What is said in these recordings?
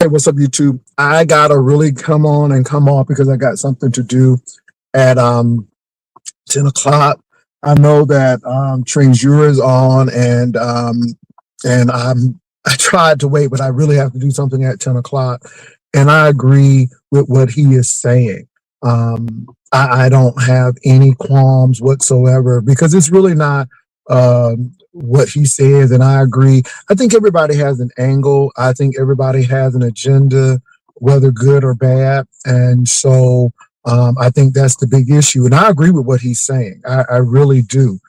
Hey, what's up, YouTube? I gotta really come on and come off because I got something to do at 10 o'clock. I know that Trezure is on, and I tried to wait, but I really have to do something at 10 o'clock. And I agree with what he is saying. I don't have any qualms whatsoever because it's really not what he says, and I agree. I think everybody has an angle. I think everybody has an agenda, whether good or bad. And so I think that's the big issue. And I agree with what he's saying. I really do.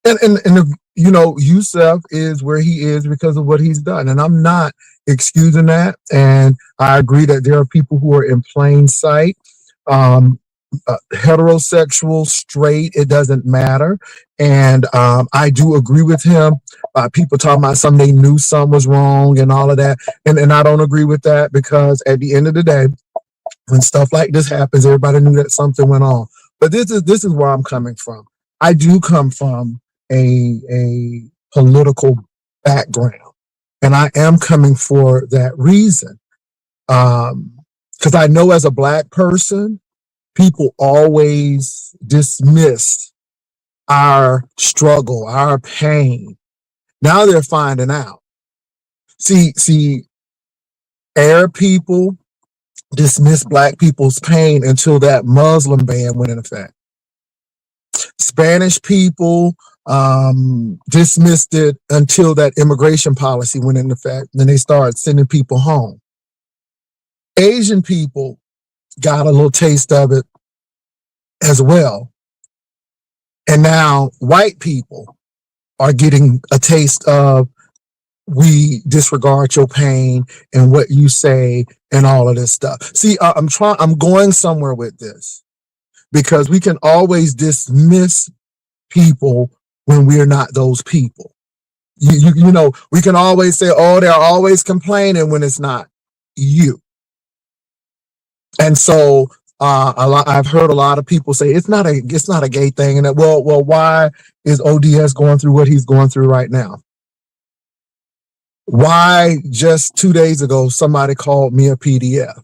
Yusef is where he is because of what he's done. And I'm not excusing that. And I agree that there are people who are in plain sight. Heterosexual, straight, it doesn't matter. And I do agree with him. People talking about something they knew something was wrong and all of that. And I don't agree with that because at the end of the day, when stuff like this happens, everybody knew that something went on. But this is where I'm coming from. I do come from a political background, and I am coming for that reason. Because I know as a Black person, people always dismiss our struggle, our pain. Now they're finding out. See, Arab people dismiss Black people's pain until that Muslim ban went in effect. Spanish people dismissed it until that immigration policy went into effect. Then they started sending people home. Asian people got a little taste of it as well. And now white people are getting a taste of, we disregard your pain and what you say and all of this stuff. See, I'm going somewhere with this because we can always dismiss people when we're not those people. You know, we can always say, oh, they're always complaining when it's not you. And so I've heard a lot of people say it's not a gay thing, and that well, why is ODS going through what he's going through right now? Why just 2 days ago somebody called me a PDF?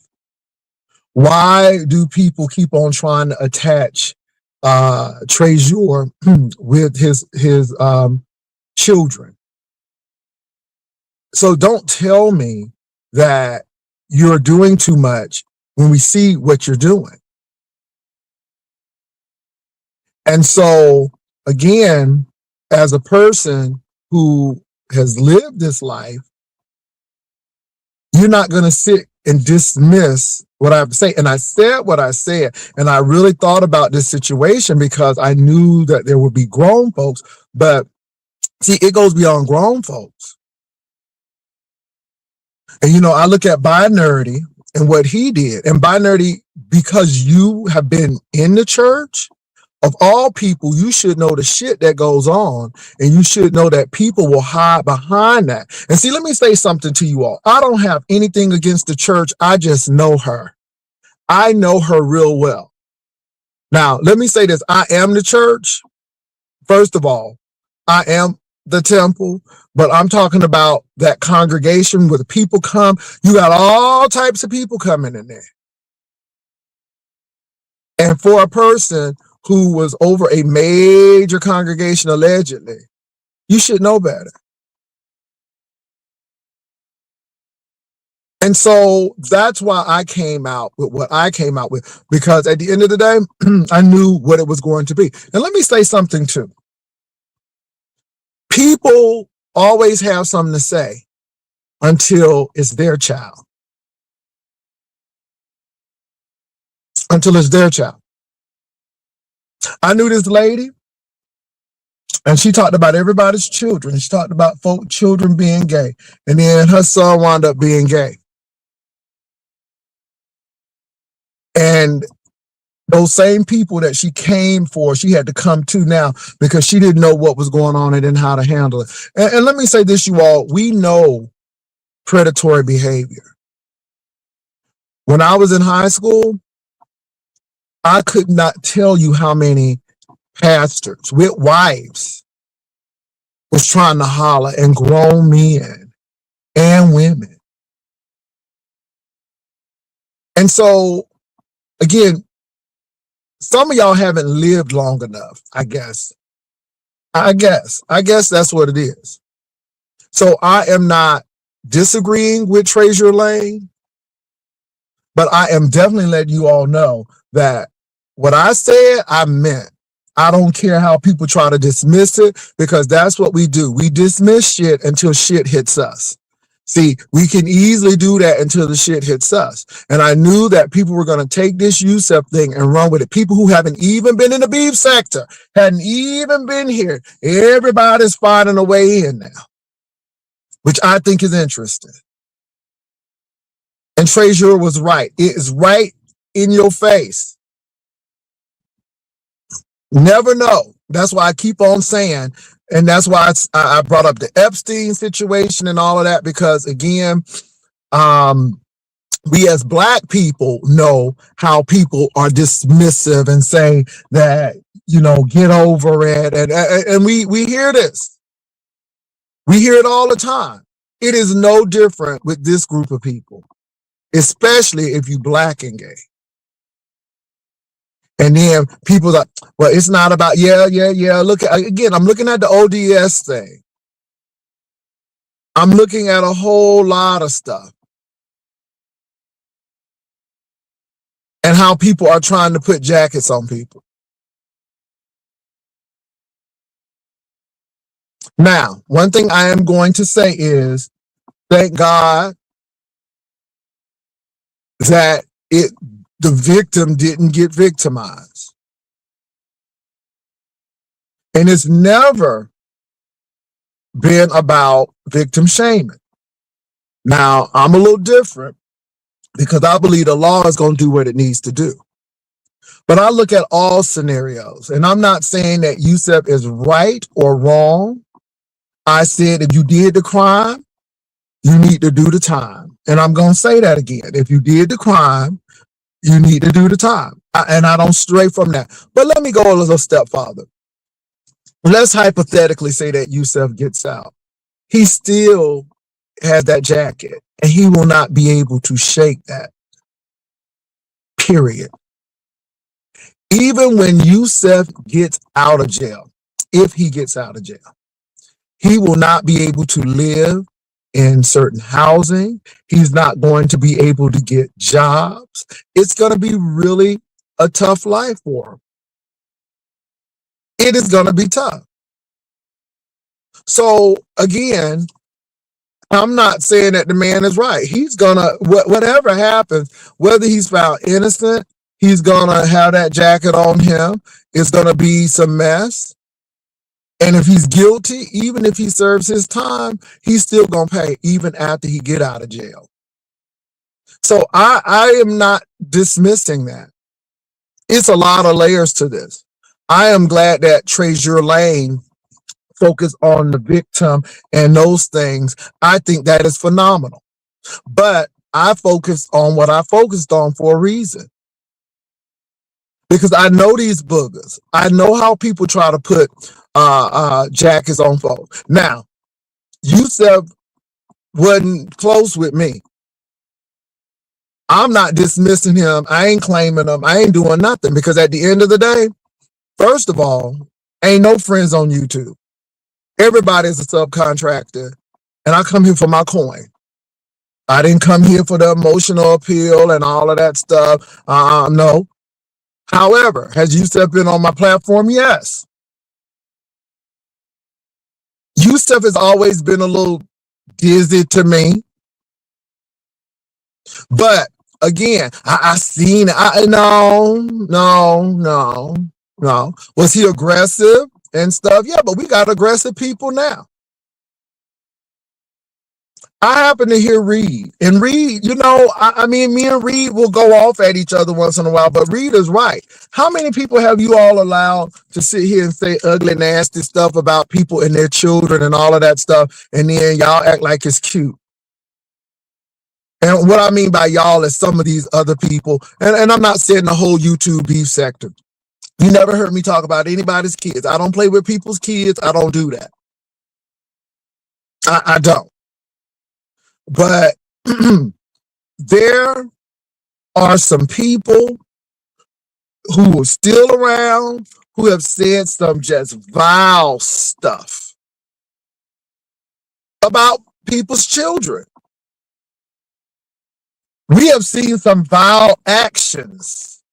Why do people keep on trying to attach Trezure with his children? So don't tell me that you're doing too much when we see what you're doing. And so, again, as a person who has lived this life, you're not going to sit and dismiss what I have to say. And I said what I said, and I really thought about this situation because I knew that there would be grown folks, but see, it goes beyond grown folks. And, you know, I look at Binary and what he did. And Binary, because you have been in the church, of all people, you should know the shit that goes on, and you should know that people will hide behind that. And see, let me say something to you all. I don't have anything against the church. I just know her. I know her real well. Now, let me say this. I am the church. First of all, I am the temple, but I'm talking about that congregation where the people come. You got all types of people coming in there. And for a person who was over a major congregation, allegedly, you should know better. And so that's why I came out with what I came out with, because at the end of the day, I knew what it was going to be. And let me say something too. People always have something to say until it's their child. Until it's their child. I knew this lady, and she talked about everybody's children. She talked about children being gay, and then her son wound up being gay. And those same people that she came for, she had to come to now because she didn't know what was going on and didn't how to handle it. And let me say this, you all, we know predatory behavior. When I was in high school, I could not tell you how many pastors with wives was trying to holler, and grown men and women And so, again, some of y'all haven't lived long enough, I guess. I guess that's what it is. So I am not disagreeing with Treasure Lane, but I am definitely letting you all know that what I said, I meant. I don't care how people try to dismiss it, because that's what we do. We dismiss shit until shit hits us. See, we can easily do that until the shit hits us. And I knew that people were going to take this USEP thing and run with it. People who haven't even been in the beef sector, hadn't even been here. Everybody's finding a way in now, which I think is interesting. And Treasurer was right. It is right in your face. Never know. That's why I keep on saying, and that's why I brought up the Epstein situation and all of that, because again, we as Black people know how people are dismissive and say that, get over it. And we hear this. We hear it all the time. It is no different with this group of people, especially if you Black and gay. And then people are, well, it's not about, yeah. Look, again, I'm looking at the ODS thing. I'm looking at a whole lot of stuff. And how people are trying to put jackets on people. Now, one thing I am going to say is, thank God that the victim didn't get victimized. And it's never been about victim shaming. Now, I'm a little different, because I believe the law is going to do what it needs to do. But I look at all scenarios, and I'm not saying that USEP is right or wrong. I said if you did the crime, you need to do the time. And I'm going to say that again. If you did the crime, you need to do the time. And I don't stray from that. But let me go a little step farther. Let's hypothetically say that USEP gets out. He still has that jacket, and he will not be able to shake that. Period. Even when USEP gets out of jail, if he gets out of jail, he will not be able to live in certain housing. He's not going to be able to get jobs. It's going to be really a tough life for him. It is going to be tough. So again, I'm not saying that the man is right. He's gonna, whatever happens, whether he's found innocent, he's gonna have that jacket on him. It's gonna be some mess. And if he's guilty, even if he serves his time, he's still gonna pay even after he get out of jail. So I am not dismissing that. It's a lot of layers to this. I am glad that Treasure Lane focus on the victim and those things. I think that is phenomenal. But I focused on what I focused on for a reason. Because I know these boogers. I know how people try to put jackets on folks. Now, USEP wasn't close with me. I'm not dismissing him. I ain't claiming him. I ain't doing nothing, because at the end of the day, first of all, ain't no friends on YouTube. Everybody's a subcontractor, and I come here for my coin. I didn't come here for the emotional appeal and all of that stuff. No. However, has USEP been on my platform? Yes. USEP has always been a little dizzy to me. But again, I seen it. No. Was he aggressive and stuff? Yeah, but we got aggressive people now. I happen to hear Reed, and Reed, I mean, me and Reed will go off at each other once in a while, but Reed is right. How many people have you all allowed to sit here and say ugly, nasty stuff about people and their children and all of that stuff, and then y'all act like it's cute? And what I mean by y'all is some of these other people, and I'm not saying the whole YouTube beef sector. You never heard me talk about anybody's kids. I don't play with people's kids. I don't do that. I don't. But there are some people who are still around who have said some just vile stuff about people's children. We have seen some vile actions,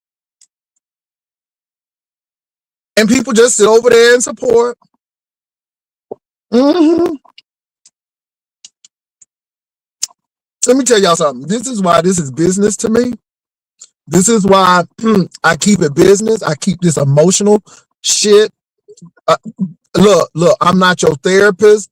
and people just sit over there and support. Mm-hmm. Let me tell y'all something. This is why this is business to me. This is why I keep it business. I keep this emotional shit. Look, I'm not your therapist.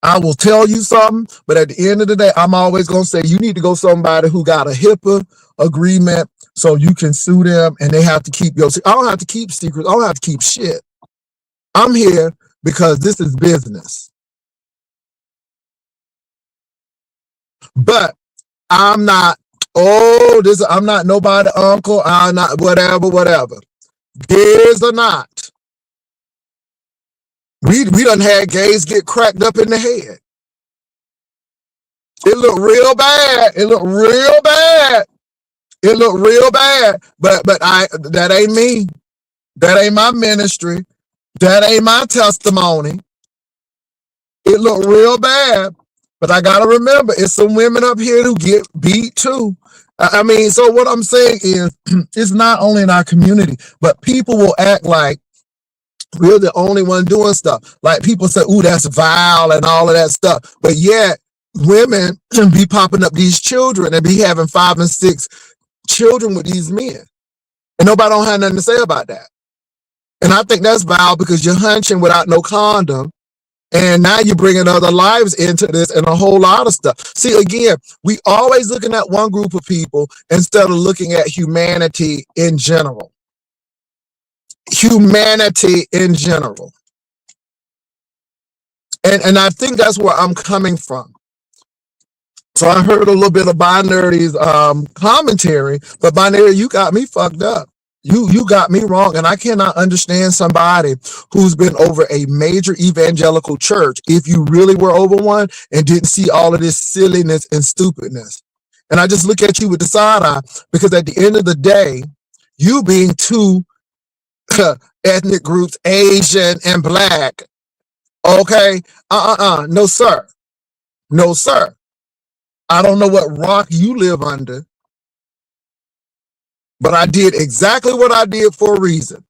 I will tell you something, but at the end of the day, I'm always going to say you need to go somebody who got a HIPAA agreement so you can sue them, and they have to keep your. I don't have to keep secrets. I don't have to keep shit. I'm here because this is business. But I'm not, I'm not nobody uncle. I'm not whatever. Gays or not. We done had gays get cracked up in the head. It looked real bad. But that ain't me. That ain't my ministry. That ain't my testimony. It looked real bad. But I gotta remember, it's some women up here who get beat too. I mean, so what I'm saying is, it's not only in our community, but people will act like we're the only one doing stuff. Like people say, ooh, that's vile and all of that stuff. But yet, women be popping up these children and be having 5 and 6 children with these men. And nobody don't have nothing to say about that. And I think that's vile because you're hunching without no condom. And now you're bringing other lives into this and a whole lot of stuff. See, again, we always looking at one group of people instead of looking at humanity in general. Humanity in general. And I think that's where I'm coming from. So I heard a little bit of Binary's commentary, but Binary, you got me fucked up. You got me wrong, and I cannot understand somebody who's been over a major evangelical church if you really were over one and didn't see all of this silliness and stupidness. And I just look at you with the side eye because at the end of the day, you being two ethnic groups, Asian and Black, okay? No sir. No sir. I don't know what rock you live under, but I did exactly what I did for a reason.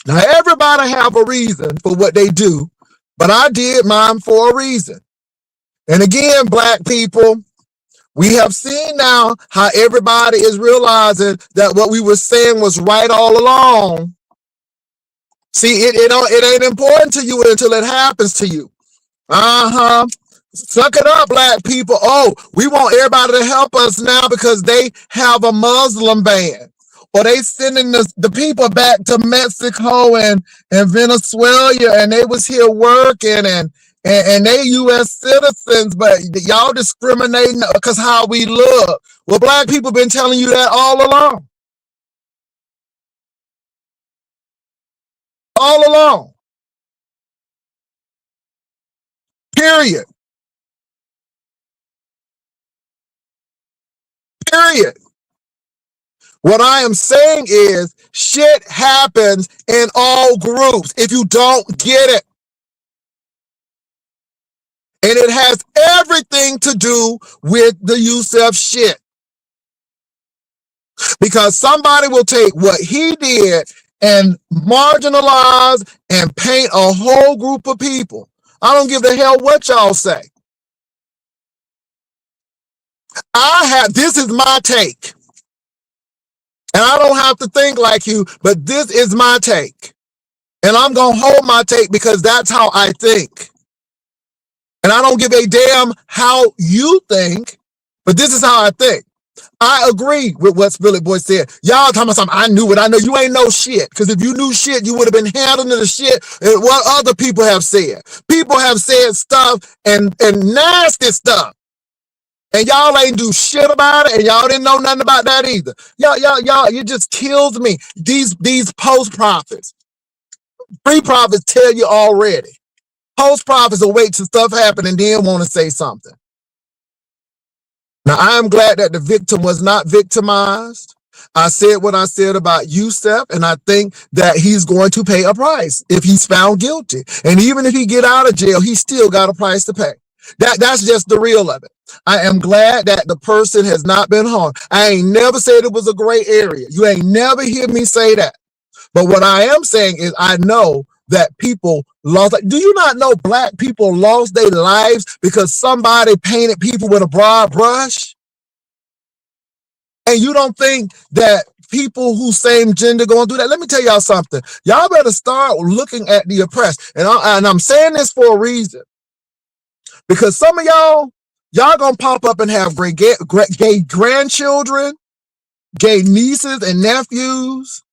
Now, everybody have a reason for what they do, but I did mine for a reason. And again, Black people, we have seen now how everybody is realizing that what we were saying was right all along. See, it ain't important to you until it happens to you. Suck it up, Black people. Oh, we want everybody to help us now because they have a Muslim ban. Or they sending the people back to Mexico and Venezuela, and they was here working and they U.S. citizens, but y'all discriminating because how we look. Well, Black people been telling you that all along. All along. Period. Period. What I am saying is shit happens in all groups if you don't get it. And it has everything to do with the Yusef shit. Because somebody will take what he did and marginalize and paint a whole group of people. I don't give a hell what y'all say. This is my take. And I don't have to think like you, but this is my take. And I'm going to hold my take because that's how I think. And I don't give a damn how you think, but this is how I think. I agree with what Spillet Boy said. Y'all talking about something, I knew it. I know you ain't no shit. Because if you knew shit, you would have been handling the shit and what other people have said. People have said stuff and nasty stuff. And y'all ain't do shit about it, and y'all didn't know nothing about that either. Y'all, it just kills me. These post-prophets. Pre-prophets tell you already. Post-prophets will wait till stuff happen and then want to say something. Now, I am glad that the victim was not victimized. I said what I said about Yusef, and I think that he's going to pay a price if he's found guilty. And even if he get out of jail, he still got a price to pay. That's just the real of it. I am glad that the person has not been harmed. I ain't never said it was a gray area. You ain't never hear me say that. But what I am saying is I know that people lost. Do you not know black people lost their lives because somebody painted people with a broad brush? And you don't think that people who same gender going to do that? Let me tell y'all something. Y'all better start looking at the oppressed. And I'm saying this for a reason. Because some of y'all going to pop up and have gay grandchildren, gay nieces and nephews.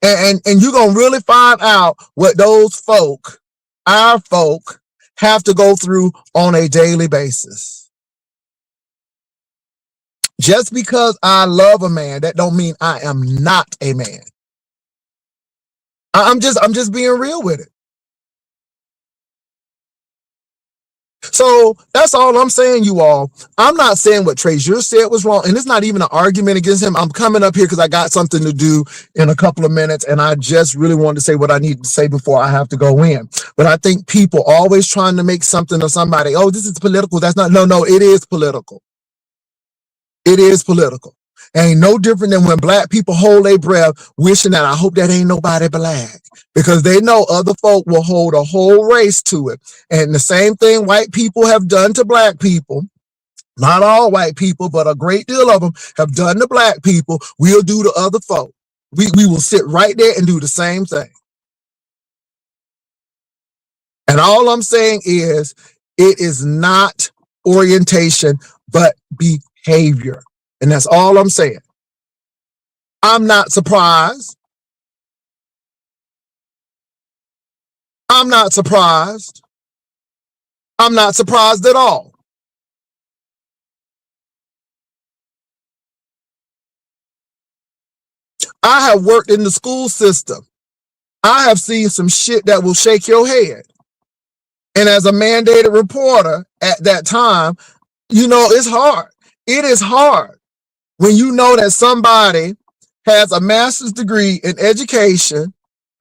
And you're going to really find out what those folk, our folk, have to go through on a daily basis. Just because I love a man, that don't mean I am not a man. I'm just being real with it. So that's all I'm saying, you all. I'm not saying what Treasure said was wrong, and it's not even an argument against him. I'm coming up here because I got something to do in a couple of minutes, and I just really wanted to say what I need to say before I have to go in. But I think people always trying to make something of somebody. Oh, this is political. That's not. No, it is political. It is political. Ain't no different than when black people hold their breath wishing that I hope that ain't nobody black, because they know other folk will hold a whole race to it. And the same thing white people have done to black people, not all white people, but a great deal of them have done to black people, we'll do to other folk. We will sit right there and do the same thing. And all I'm saying is it is not orientation, but behavior. And that's all I'm saying. I'm not surprised. I'm not surprised. I'm not surprised at all. I have worked in the school system. I have seen some shit that will shake your head. And as a mandated reporter at that time, you know, it's hard. It is hard when you know that somebody has a master's degree in education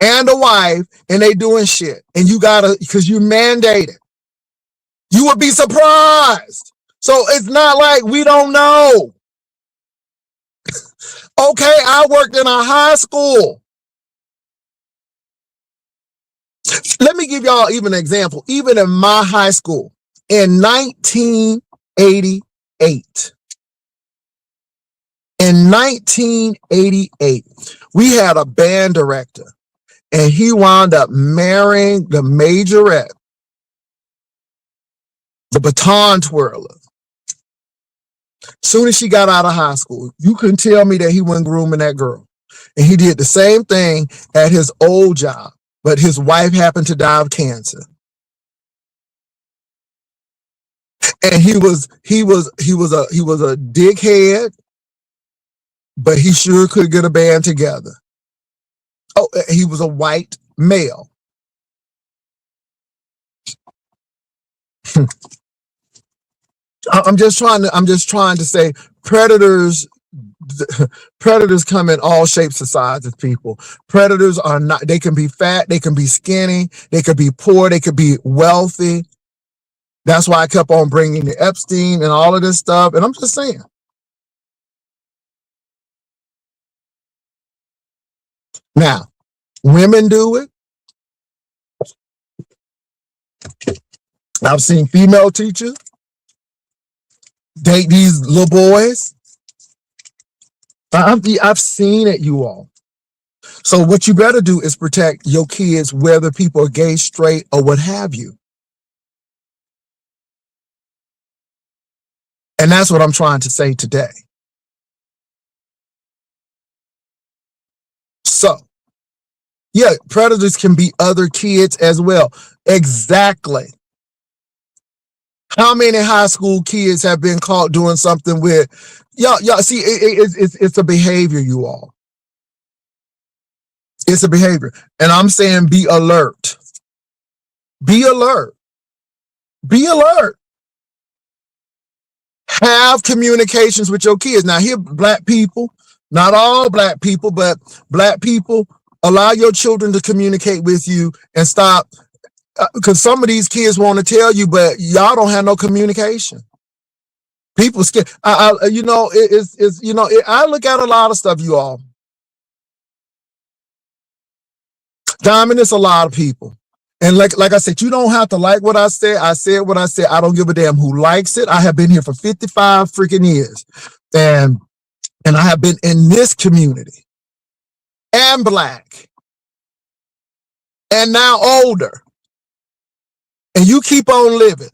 and a wife and they doing shit, and you gotta, because you mandated. You would be surprised. So it's not like we don't know. Okay, I worked in a high school. Let me give y'all even an example. Even in my high school, in 1988, we had a band director, and he wound up marrying the majorette, the baton twirler. Soon as she got out of high school, you couldn't tell me that he wasn't grooming that girl. And he did the same thing at his old job, but his wife happened to die of cancer. And he was a dickhead, but he sure could get a band together. Oh, he was a white male. I'm just trying to say predators come in all shapes and sizes, people. Predators are not, they can be fat, they can be skinny, they could be poor, they could be wealthy. That's why I kept on bringing the Epstein and all of this stuff. And I'm just saying. Now, women do it. I've seen female teachers date these little boys. I've seen it, you all. So what you better do is protect your kids, whether people are gay, straight, or what have you. And that's what I'm trying to say today. So, yeah, predators can be other kids as well. Exactly. How many high school kids have been caught doing something with y'all? See, it's a behavior, you all. It's a behavior. And I'm saying be alert. Be alert. Be alert. Have communications with your kids. Now, here, black people, not all black people, but black people, allow your children to communicate with you and stop. Because some of these kids want to tell you, but y'all don't have no communication. People scared. You know, I look at a lot of stuff, you all. Diamond, it's a lot of people. And like I said, you don't have to like what I said. I said what I said. I don't give a damn who likes it. I have been here for 55 freaking years. And I have been in this community and black and now older. And you keep on living.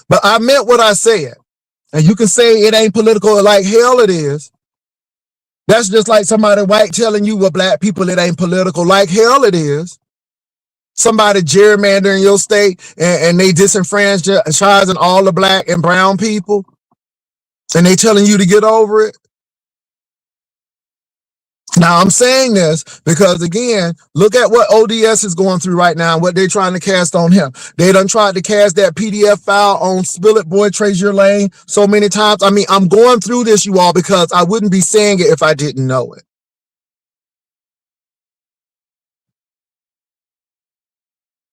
But I meant what I said. And you can say it ain't political, like hell it is. That's just like somebody white telling you with black people it ain't political, like hell it is. Somebody gerrymandering your state and they disenfranchising all the black and brown people and they telling you to get over it. Now, I'm saying this because, again, look at what ODS is going through right now and what they're trying to cast on him. They done tried to cast that PDF file on Spill It Boy Treasure Lane so many times. I mean, I'm going through this, you all, because I wouldn't be saying it if I didn't know it.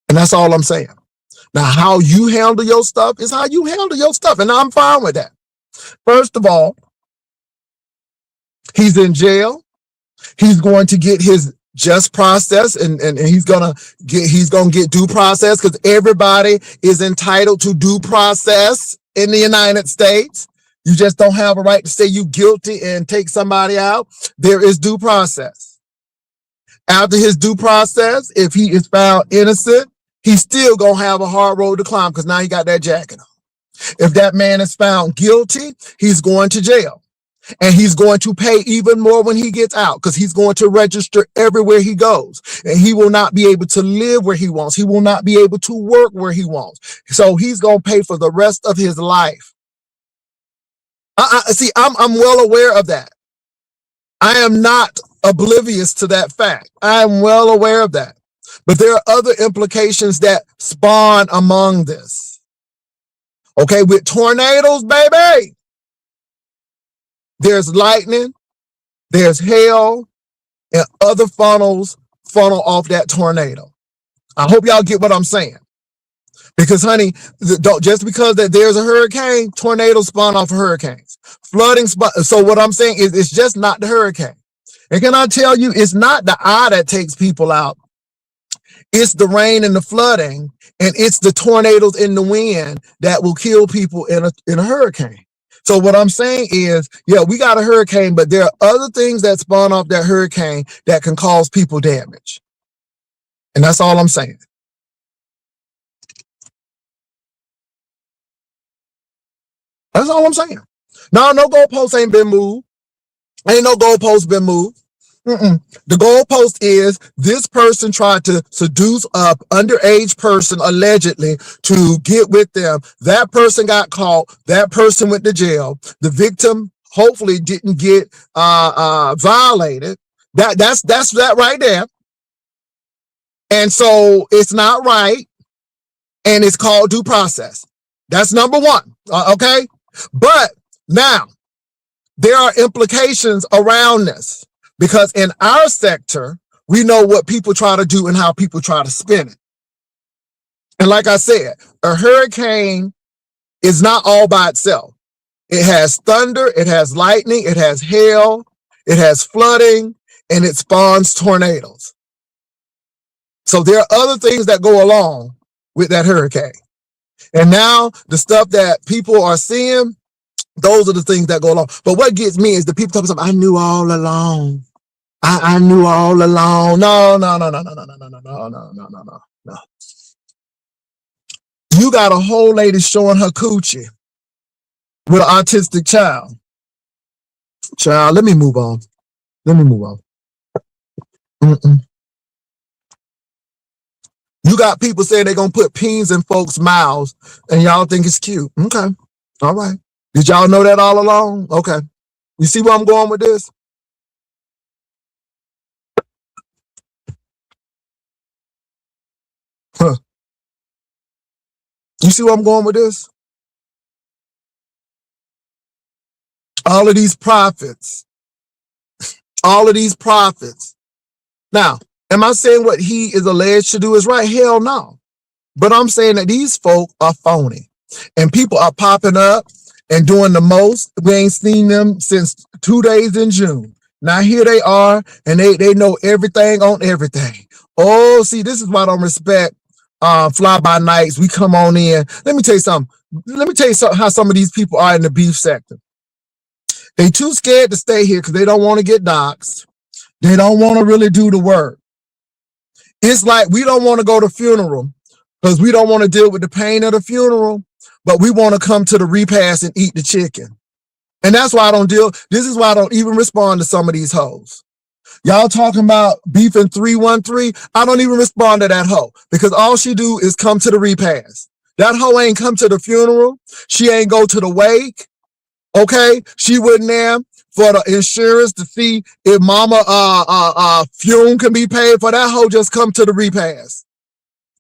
And that's all I'm saying. Now, how you handle your stuff is how you handle your stuff, and I'm fine with that. First of all, he's in jail. He's going to get his just process, and he's gonna get due process, because everybody is entitled to due process in the United States. You just don't have a right to say you guilty and take somebody out. There is due process. After his due process, if he is found innocent, he's still gonna have a hard road to climb, because now he got that jacket on. If that man is found guilty, he's going to jail. And he's going to pay even more when he gets out, because he's going to register everywhere he goes. And he will not be able to live where he wants. He will not be able to work where he wants. So he's going to pay for the rest of his life. See, I'm well aware of that. I am not oblivious to that fact. I am well aware of that. But there are other implications that spawn among this. Okay, with tornadoes, baby, there's lightning, there's hail, and other funnel off that tornado. I hope y'all get what I'm saying. Because, honey, just because that there's a hurricane, tornadoes spawn off of hurricanes. Flooding so what I'm saying is it's just not the hurricane. And can I tell you, it's not the eye that takes people out. It's the rain and the flooding, and it's the tornadoes and the wind that will kill people in a hurricane. So what I'm saying is, yeah, we got a hurricane, but there are other things that spawn off that hurricane that can cause people damage. And that's all I'm saying. That's all I'm saying. No goalposts ain't been moved. Ain't no goalposts been moved. The goalpost is this person tried to seduce a underage person allegedly to get with them. That person got caught. That person went to jail. The victim hopefully didn't get violated. That's that right there. And so it's not right, and it's called due process. That's number one. Okay, but now there are implications around this. Because in our sector, we know what people try to do and how people try to spin it. And like I said, a hurricane is not all by itself. It has thunder, it has lightning, it has hail, it has flooding, and it spawns tornadoes. So there are other things that go along with that hurricane. And now the stuff that people are seeing, those are the things that go along. But what gets me is the people talking about, I knew all along. I knew all along. No. You got a whole lady showing her coochie with an autistic child. Child, let me move on. You got people saying they're going to put peens in folks' mouths and y'all think it's cute. Okay. All right. Did y'all know that all along? Okay. You see where I'm going with this? Huh. You see where I'm going with this? All of these prophets, all of these prophets. Now, am I saying what he is alleged to do is right? Hell no. But I'm saying that these folk are phony. And people are popping up and doing the most. We ain't seen them since 2 days in June. Now here they are, and they know everything on everything. Oh, see, this is why I don't respect fly by nights. We come on in. Let me tell you something. Let me tell you how some of these people are in the beef sector. They too scared to stay here because they don't want to get doxxed. They don't want to really do the work. It's like we don't want to go to funeral because we don't want to deal with the pain of the funeral, but we want to come to the repast and eat the chicken. And that's why I don't deal. This is why I don't even respond to some of these hoes. Y'all talking about beefing 313. I don't even respond to that hoe because all she do is come to the repast. That hoe ain't come to the funeral. She ain't go to the wake. Okay. She wasn't there for the insurance to see if mama fume can be paid for. That hoe just come to the repast.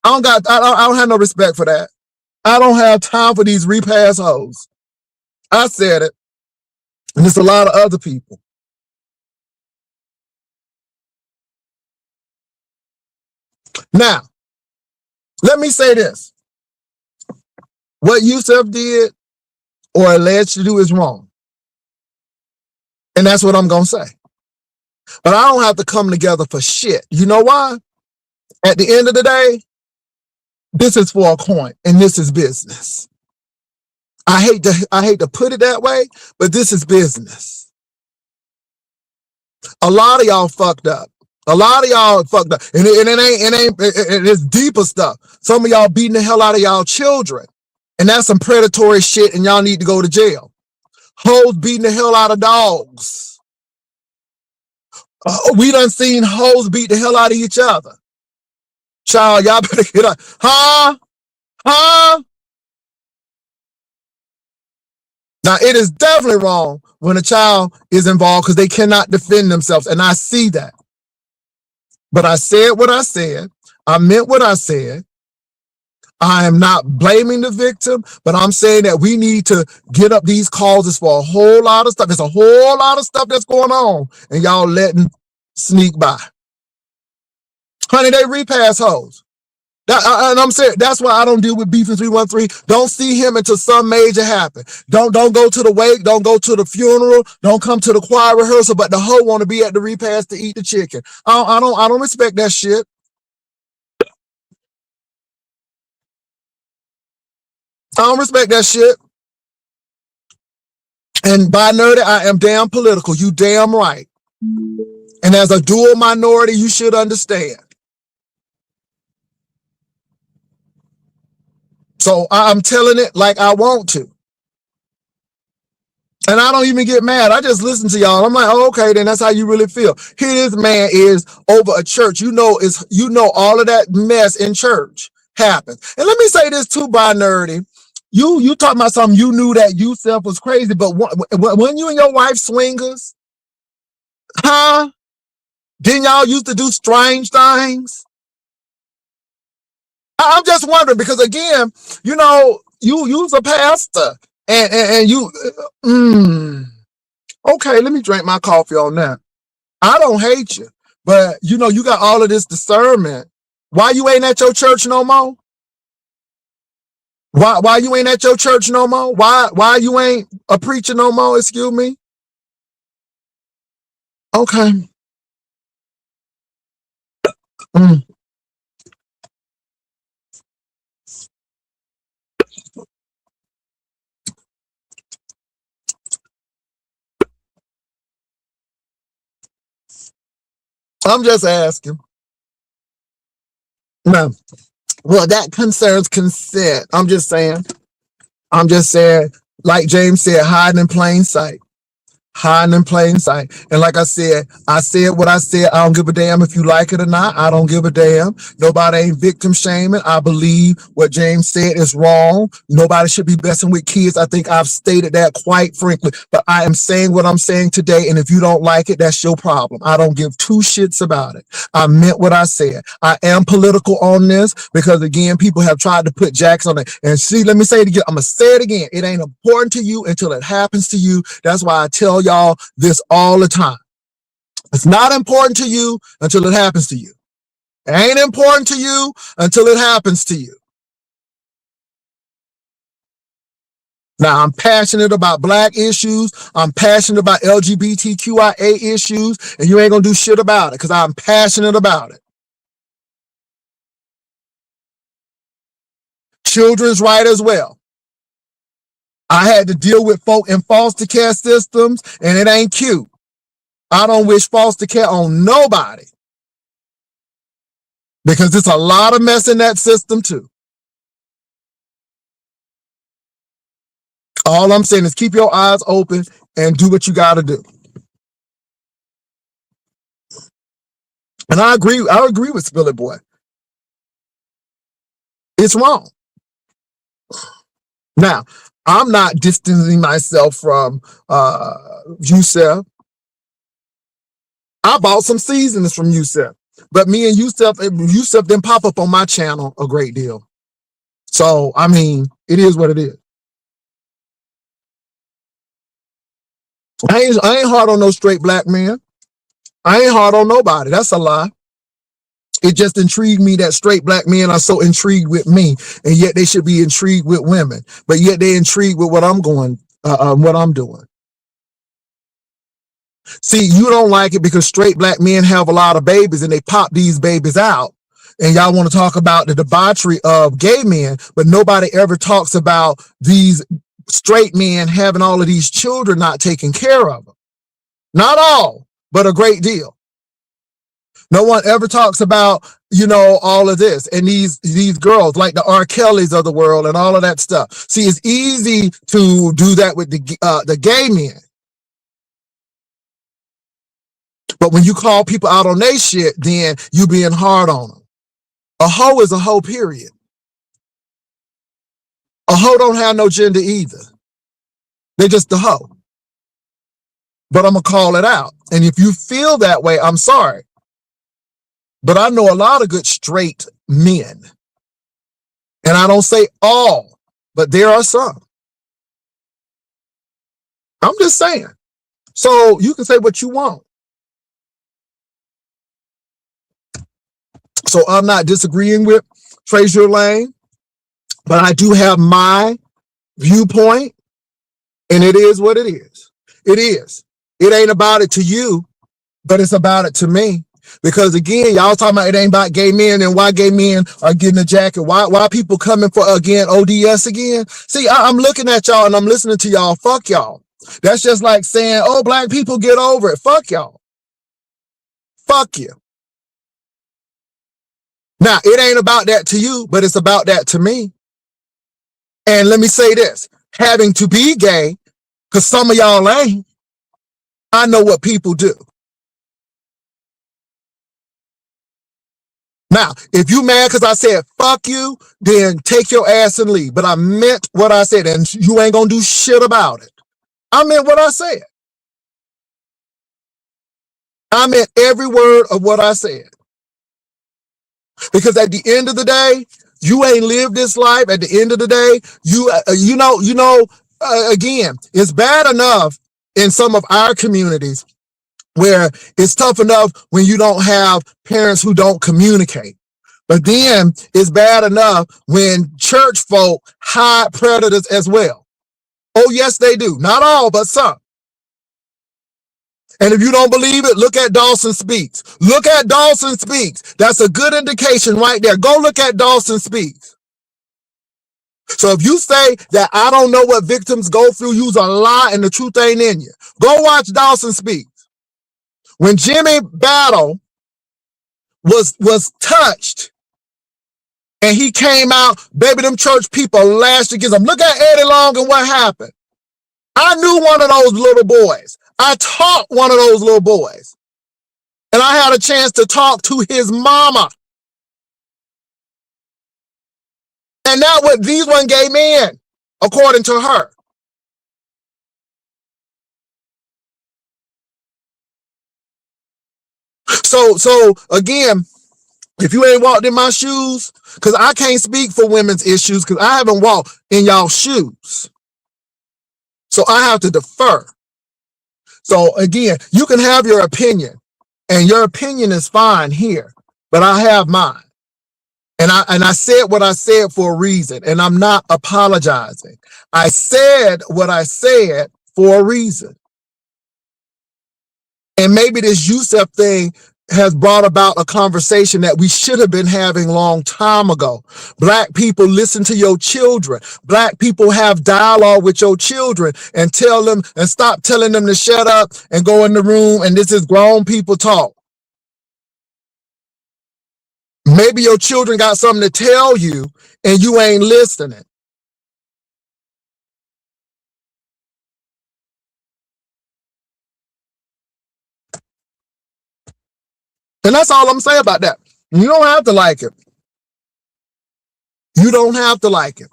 I don't have no respect for that. I don't have time for these repast hoes. I said it. And it's a lot of other people. Now, let me say this. What Yusuf did or alleged to do is wrong. And that's what I'm going to say. But I don't have to come together for shit. You know why? At the end of the day, this is for a coin and this is business. I hate to put it that way, but this is business. A lot of y'all fucked up. A lot of y'all fucked up. And it's deeper stuff. Some of y'all beating the hell out of y'all children. And that's some predatory shit and y'all need to go to jail. Hoes beating the hell out of dogs. We done seen hoes beat the hell out of each other. Child, y'all better get up. Huh? Now, it is definitely wrong when a child is involved because they cannot defend themselves. And I see that. But I said what I said. I meant what I said. I am not blaming the victim, but I'm saying that we need to get up these causes for a whole lot of stuff. There's a whole lot of stuff that's going on, and y'all letting sneak by. Honey, they repass hoes. And I'm saying that's why I don't deal with beef in 313. Don't see him until some major happen. Don't go to the wake. Don't go to the funeral. Don't come to the choir rehearsal. But the hoe want to be at the repast to eat the chicken. I don't respect that shit. I don't respect that shit. And by nerdy, I am damn political. You damn right. And as a dual minority, you should understand. So I'm telling it like I want to. And I don't even get mad. I just listen to y'all. I'm like, oh, okay, then that's how you really feel. Here this man is over a church. You know all of that mess in church happens. And let me say this too, by nerdy. You talking about something you knew that you self was crazy, but when you and your wife swingers, huh? Didn't y'all used to do strange things? I'm just wondering because again, you's a pastor and you, okay, let me drink my coffee on that. I don't hate you, but you got all of this discernment. Why you ain't at your church no more? Why you ain't at your church no more? Why you ain't a preacher no more? Excuse me. Okay. I'm just asking. No. Well, that concerns consent. I'm just saying, like James said, hiding in plain sight. hiding in plain sight. And like I said what I said. I don't give a damn if you like it or not. I don't give a damn. Nobody ain't victim shaming. I believe what James said is wrong. Nobody should be messing with kids. I think I've stated that quite frankly, but I am saying what I'm saying today. And if you don't like it, that's your problem. I don't give two shits about it. I meant what I said. I am political on this because again, people have tried to put jacks on it. And see, let me say it again. I'm going to say it again. It ain't important to you until it happens to you. That's why I tell y'all this all the time. It's not important to you until it happens to you. It ain't important to you until it happens to you. Now, I'm passionate about black issues. I'm passionate about LGBTQIA issues, and you ain't gonna do shit about it because I'm passionate about it. Children's right as well. I had to deal with folk in foster care systems, and it ain't cute. I don't wish foster care on nobody because there's a lot of mess in that system too. All I'm saying is keep your eyes open and do what you got to do. And I agree with Spilly Boy. It's wrong. Now, I'm not distancing myself from Yusef. I bought some seasonings from Yusef, but me and Yusef didn't pop up on my channel a great deal. So, I mean, it is what it is. I ain't hard on no straight black man. I ain't hard on nobody. That's a lie. It just intrigued me that straight black men are so intrigued with me, and yet they should be intrigued with women, but yet they intrigued with what I'm doing. See, you don't like it because straight black men have a lot of babies and they pop these babies out. And y'all want to talk about the debauchery of gay men, but nobody ever talks about these straight men having all of these children not taken care of them. Not all, but a great deal. No one ever talks about, all of this and these girls like the R. Kellys of the world and all of that stuff. See, it's easy to do that with the gay men. But when you call people out on their shit, then you being hard on them. A hoe is a hoe, period. A hoe don't have no gender either. They're just a hoe. But I'm going to call it out. And if you feel that way, I'm sorry. But I know a lot of good straight men. And I don't say all, but there are some. I'm just saying. So you can say what you want. So I'm not disagreeing with Frazier Lane, but I do have my viewpoint, and it is what it is. It is. It ain't about it to you, but it's about it to me. Because again, y'all talking about it ain't about gay men and why gay men are getting a jacket. Why people coming for, again, ODS again? See, I'm looking at y'all and I'm listening to y'all. Fuck y'all. That's just like saying, oh, black people get over it. Fuck y'all. Fuck you. Now, it ain't about that to you, but it's about that to me. And let me say this, having to be gay, because some of y'all ain't, I know what people do. Now, if you mad because I said fuck you, then take your ass and leave. But I meant what I said, and you ain't gonna do shit about it. I meant what I said. I meant every word of what I said. Because at the end of the day, you ain't lived this life. At the end of the day, again, it's bad enough in some of our communities where it's tough enough when you don't have parents who don't communicate. But then it's bad enough when church folk hide predators as well. Oh, yes, they do. Not all, but some. And if you don't believe it, look at Dawson Speaks. Look at Dawson Speaks. That's a good indication right there. Go look at Dawson Speaks. So if you say that I don't know what victims go through, you's a lie and the truth ain't in you. Go watch Dawson Speaks. When Jimmy Battle was touched and he came out, baby, them church people lashed against him. Look at Eddie Long and what happened. I knew one of those little boys. I taught one of those little boys, and I had a chance to talk to his mama. And that what these one gay men, according to her. So again, if you ain't walked in my shoes, because I can't speak for women's issues, because I haven't walked in y'all shoes. So I have to defer. So again, you can have your opinion, and your opinion is fine here, but I have mine. And I said what I said for a reason, and I'm not apologizing. I said what I said for a reason. And maybe this Yusef thing has brought about a conversation that we should have been having long time ago. Black people, listen to your children. Black people, have dialogue with your children and tell them, and stop telling them to shut up and go in the room and this is grown people talk. Maybe your children got something to tell you and you ain't listening. And that's all I'm saying about that. You don't have to like it. You don't have to like it.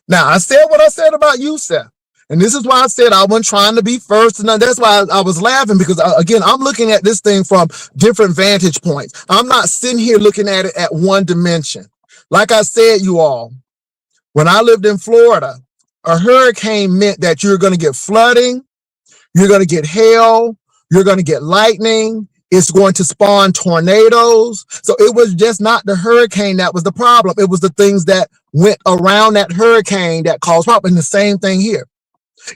Now, I said what I said about Yusef. And this is why I said I wasn't trying to be first. And that's why I was laughing, because, again, I'm looking at this thing from different vantage points. I'm not sitting here looking at it at one dimension. Like I said, you all, when I lived in Florida, a hurricane meant that you're going to get flooding, you're going to get hail, you're going to get lightning, it's going to spawn tornadoes. So it was just not the hurricane that was the problem. It was the things that went around that hurricane that caused problem. And the same thing here.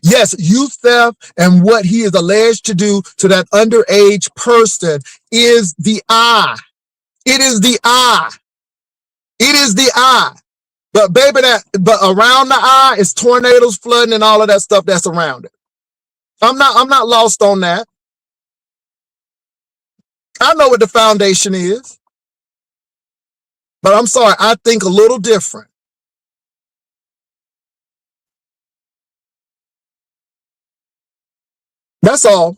Yes, youth theft and what he is alleged to do to that underage person is the eye. It is the eye. It is the eye. But baby, but around the eye is tornadoes, flooding, and all of that stuff that's around it. I'm not lost on that. I know what the foundation is. But I'm sorry, I think a little different. That's all.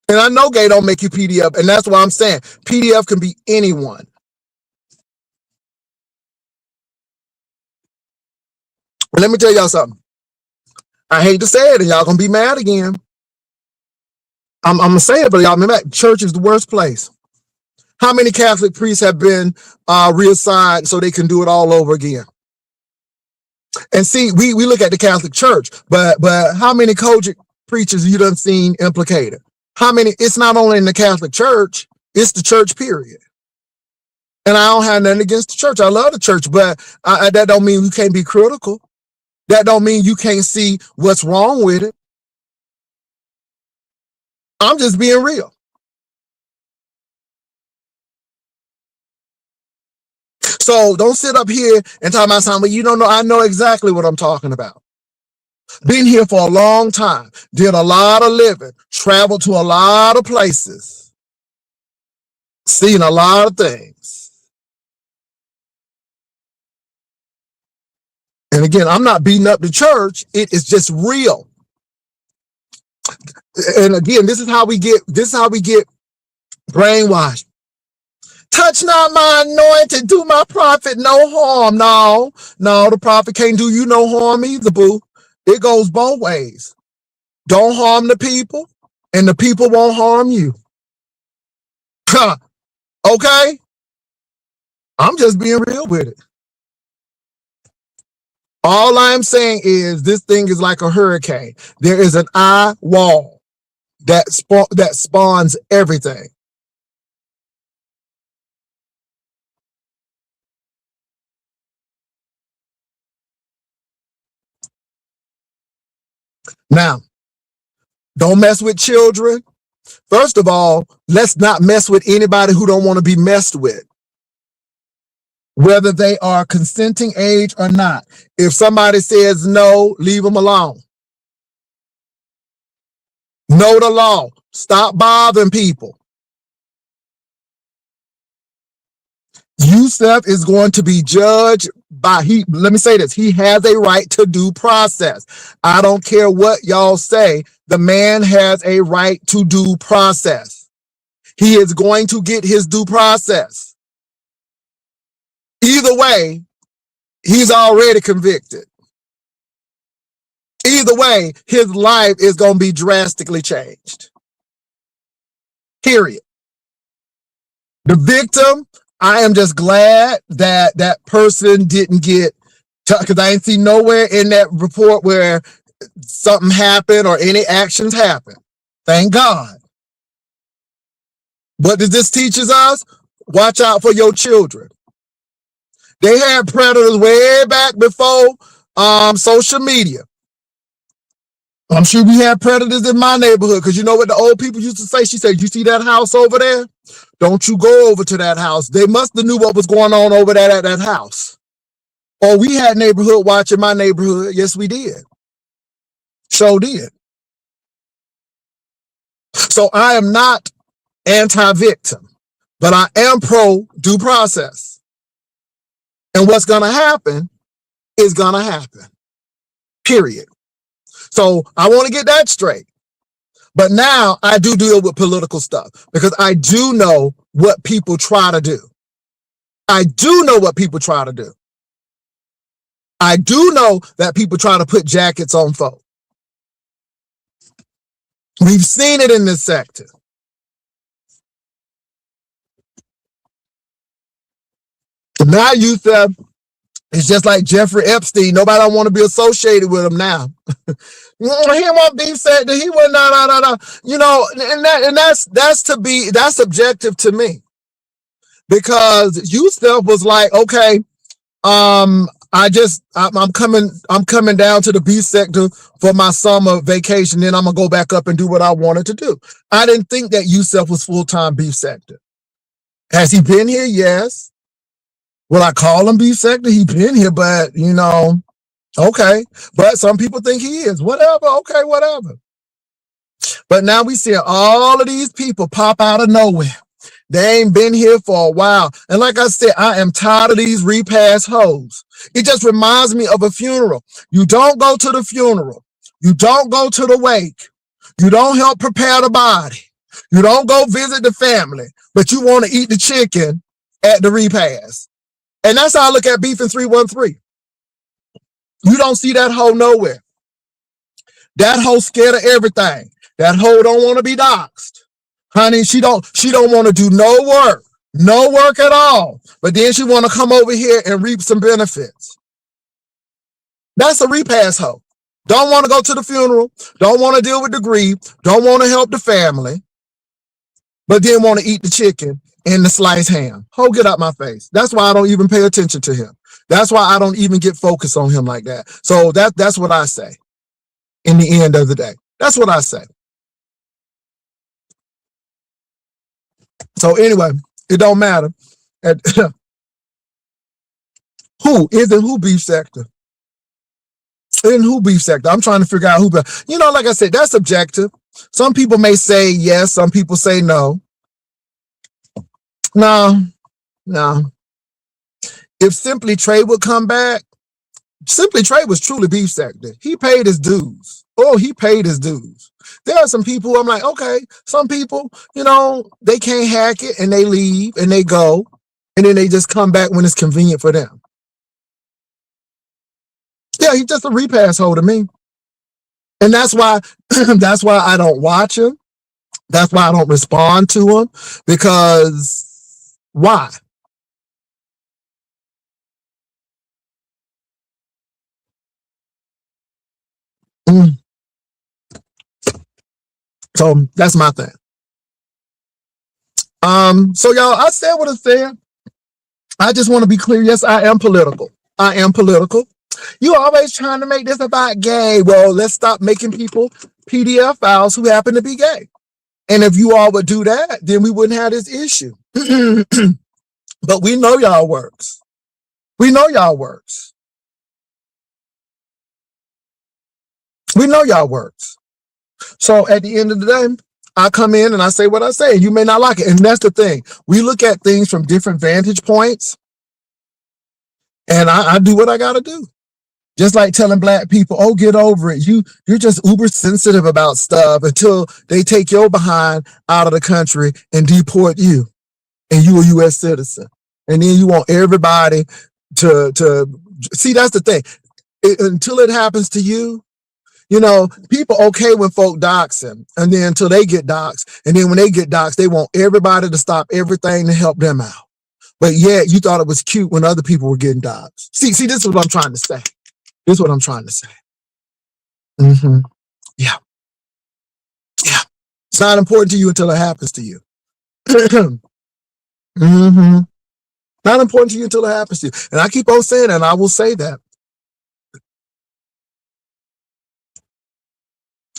And I know gay don't make you PDF, and that's why I'm saying PDF can be anyone. And let me tell y'all something. I hate to say it, and y'all gonna be mad again. I'm gonna say it, but y'all remember, church is the worst place. How many Catholic priests have been reassigned so they can do it all over again? And see, we look at the Catholic Church, but how many Kojic preachers you done seen implicated? How many? It's not only in the Catholic Church, it's the church, period. And I don't have nothing against the church. I love the church, but that don't mean you can't be critical. That don't mean you can't see what's wrong with it. I'm just being real. So don't sit up here and talk about something, but you don't know. I know exactly what I'm talking about. Been here for a long time, did a lot of living, traveled to a lot of places, seen a lot of things. And again, I'm not beating up the church. It is just real. And again, this is how we get brainwashed. Touch not my anointed, do my prophet no harm. No, the prophet can't do you no harm either, boo. It goes both ways. Don't harm the people, and the people won't harm you. Okay? I'm just being real with it. All I'm saying is this thing is like a hurricane. There is an eye wall that spawns everything. Now, don't mess with children. First of all, let's not mess with anybody who don't want to be messed with, whether they are consenting age or not. If somebody says no, leave them alone. Know the law. Stop bothering people. Yusef is going to be judged let me say this, he has a right to due process. I don't care what y'all say. The man has a right to due process. He is going to get his due process. Either way, he's already convicted. Either way, his life is going to be drastically changed. Period. The victim, I am just glad that that person didn't get, because I ain't see nowhere in that report where something happened or any actions happened. Thank God. What does this teaches us? Watch out for your children. They had predators way back before social media. I'm sure we had predators in my neighborhood, because you know what the old people used to say? She said, you see that house over there? Don't you go over to that house. They must have knew what was going on over there at that house. Or we had neighborhood watch in my neighborhood. Yes, we did. So did. So I am not anti-victim, but I am pro due process. And what's going to happen is going to happen. Period. So I want to get that straight. But now I do deal with political stuff, because I do know what people try to do. I do know what people try to do. I do know that people try to put jackets on folk. We've seen it in this sector. Now you said it's just like Jeffrey Epstein. Nobody don't want to be associated with him now. He won't be said that he would not. You know, and that's subjective to me, because Yusuf was like, okay, I'm coming down to the beef sector for my summer vacation, then I'm gonna go back up and do what I wanted to do. I didn't think that Yusuf was full-time beef sector. Has he been here? Yes. Will I call him beef sector? He been here, but you know, okay. But some people think he is. Whatever. Okay, whatever. But now we see all of these people pop out of nowhere. They ain't been here for a while. And like I said, I am tired of these repass hoes. It just reminds me of a funeral. You don't go to the funeral. You don't go to the wake. You don't help prepare the body. You don't go visit the family, but you want to eat the chicken at the repass. And that's how I look at Beef in 313. You don't see that hoe nowhere. That hoe scared of everything. That hoe don't want to be doxxed. Honey, she don't want to do no work at all. But then she want to come over here and reap some benefits. That's a repass hoe. Don't want to go to the funeral. Don't want to deal with the grief. Don't want to help the family. But then want to eat the chicken and the sliced ham. Ho, get out my face. That's why I don't even pay attention to him. That's why I don't even get focused on him like that. So that's what I say in the end of the day. That's what I say. So anyway, it don't matter. Who beef sector? In who beef sector? I'm trying to figure out who. You know, like I said, that's subjective. Some people may say yes. Some people say no. No. If Simply Trade would come back, Simply Trade was truly beef sector. He paid his dues. Oh, he paid his dues. There are some people who I'm like, okay, some people, you know, they can't hack it and they leave and they go and then they just come back when it's convenient for them. Yeah, he's just a repass hoe to me. And that's why I don't watch him. That's why I don't respond to him, because why? So that's my thing. So y'all, I said what I said. I just want to be clear. Yes, I am political. You always trying to make this about gay. Well, let's stop making people PDF files who happen to be gay. And if you all would do that, then we wouldn't have this issue. But we know y'all works. We know y'all works. So at the end of the day, I come in and I say what I say, and you may not like it. And that's the thing. We look at things from different vantage points. And I do what I got to do. Just like telling black people, oh, get over it. You're just uber sensitive about stuff until they take your behind out of the country and deport you, and you a U.S. citizen. And then you want everybody to see. That's the thing. Until it happens to you, people okay when folk dox them, and then until they get doxed, and then when they get doxed, they want everybody to stop everything to help them out. But yet you thought it was cute when other people were getting doxed. See, this is what I'm trying to say. This is what I'm trying to say. Yeah. Yeah. It's not important to you until it happens to you. Not important to you until it happens to you. And I keep on saying that, and I will say that.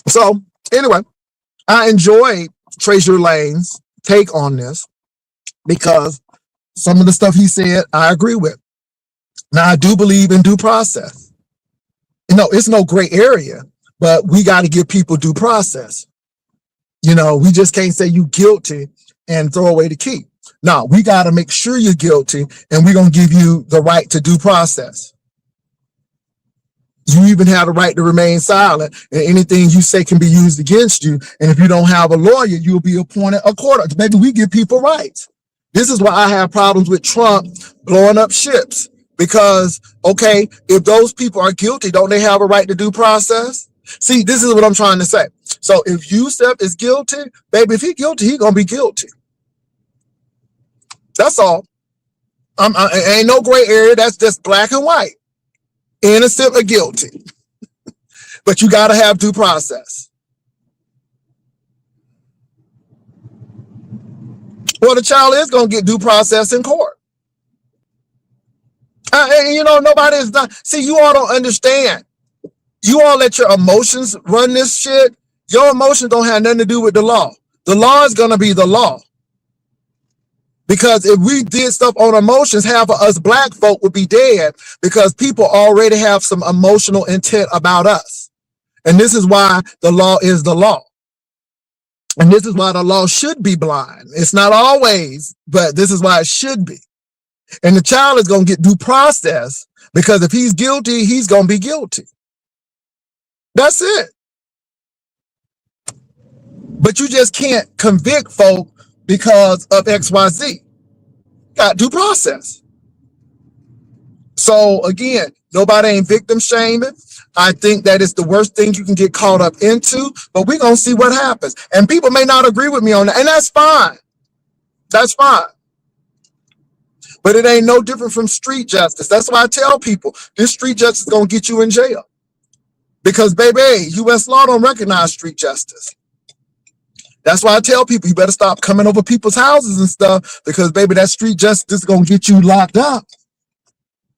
So anyway, I enjoyed Treasure Lane's take on this because some of the stuff he said, I agree with. Now, I do believe in due process. It's no gray area, but we got to give people due process. We just can't say you guilty and throw away the key. No, we got to make sure you're guilty, and we're going to give you the right to due process. You even have the right to remain silent, and anything you say can be used against you. And if you don't have a lawyer, you'll be appointed a court. Maybe we give people rights. This is why I have problems with Trump blowing up ships. Because, okay, if those people are guilty, don't they have a right to due process? See, this is what I'm trying to say. So if Yusef is guilty, baby, if he's guilty, he's going to be guilty. That's all. Ain't no gray area. That's just black and white. Innocent or guilty. But you got to have due process. Well, the child is going to get due process in court. Nobody is not. See, you all don't understand. You all let your emotions run this shit. Your emotions don't have nothing to do with the law. The law is going to be the law. Because if we did stuff on emotions, half of us black folk would be dead because people already have some emotional intent about us. And this is why the law is the law. And this is why the law should be blind. It's not always, but this is why it should be. And the child is going to get due process because if he's guilty, he's going to be guilty. That's it. But you just can't convict folk because of XYZ. Got due process. So again, nobody ain't victim shaming. I think that is the worst thing you can get caught up into, but we're going to see what happens. And people may not agree with me on that, and that's fine. That's fine. But it ain't no different from street justice. That's why I tell people, this street justice is going to get you in jail. Because, baby, U.S. law don't recognize street justice. That's why I tell people, you better stop coming over people's houses and stuff, because, baby, that street justice is going to get you locked up.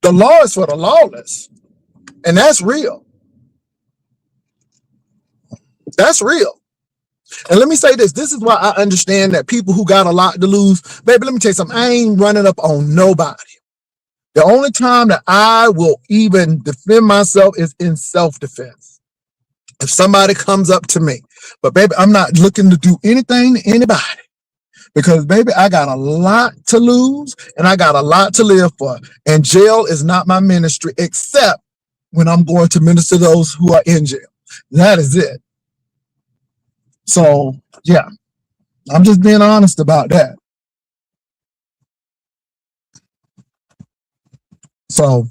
The law is for the lawless, and that's real. That's real. And let me say this. This is why I understand that people who got a lot to lose, baby, let me tell you something. I ain't running up on nobody. The only time that I will even defend myself is in self-defense. If somebody comes up to me. But, baby, I'm not looking to do anything to anybody. Because, baby, I got a lot to lose and I got a lot to live for. And jail is not my ministry, except when I'm going to minister to those who are in jail. That is it. So, yeah, I'm just being honest about that. So,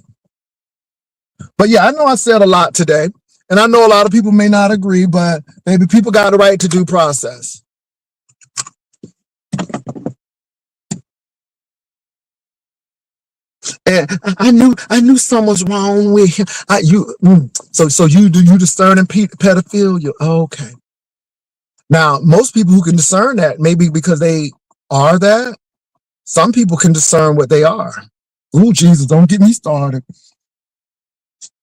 but yeah, I know I said a lot today, and I know a lot of people may not agree, but maybe people got a right to due process. And I knew something was wrong with him. So you discerning pedophilia? Okay. Now, most people who can discern that, maybe because they are that. Some people can discern what they are. Ooh, Jesus, don't get me started.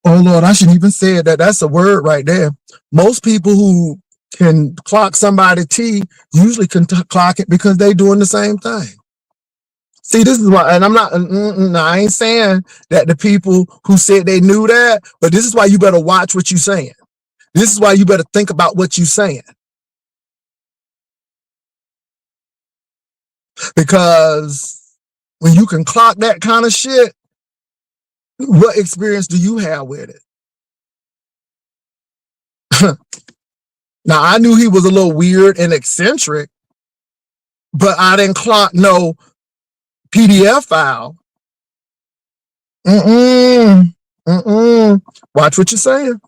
Oh, Lord, I shouldn't even say that. That's a word right there. Most people who can clock somebody's T usually can clock it because they're doing the same thing. See, this is why, and I'm not, I ain't saying that the people who said they knew that, but this is why you better watch what you're saying. This is why you better think about what you're saying. Because when you can clock that kind of shit, What experience do you have with it? Now, I knew he was a little weird and eccentric, but I didn't clock no PDF file. Mm-mm. Mm-mm. Watch what you're saying.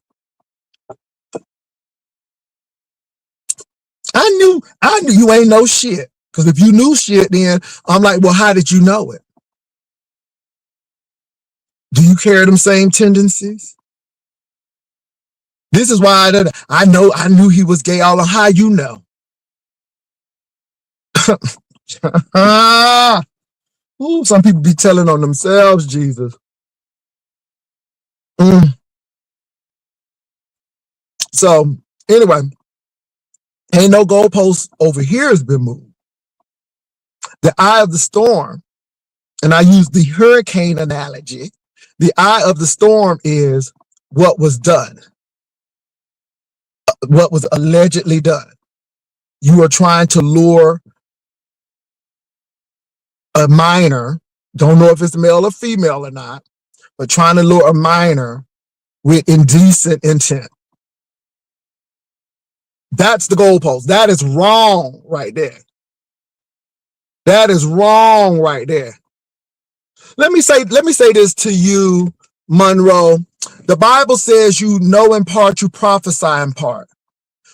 I knew you ain't know shit. Because if you knew shit, then I'm like, well, how did you know it? Do you carry them same tendencies? This is why I knew he was gay all along. How you know? Ooh, some people be telling on themselves, Jesus. So anyway, ain't no goalpost over here has been moved. The eye of the storm, and I use the hurricane analogy. The eye of the storm is what was done, what was allegedly done. You are trying to lure a minor, don't know if it's male or female or not, but trying to lure a minor with indecent intent. That's the goalpost. That is wrong right there. That is wrong right there. Let me say this to you, Monroe. The Bible says you know in part, you prophesy in part.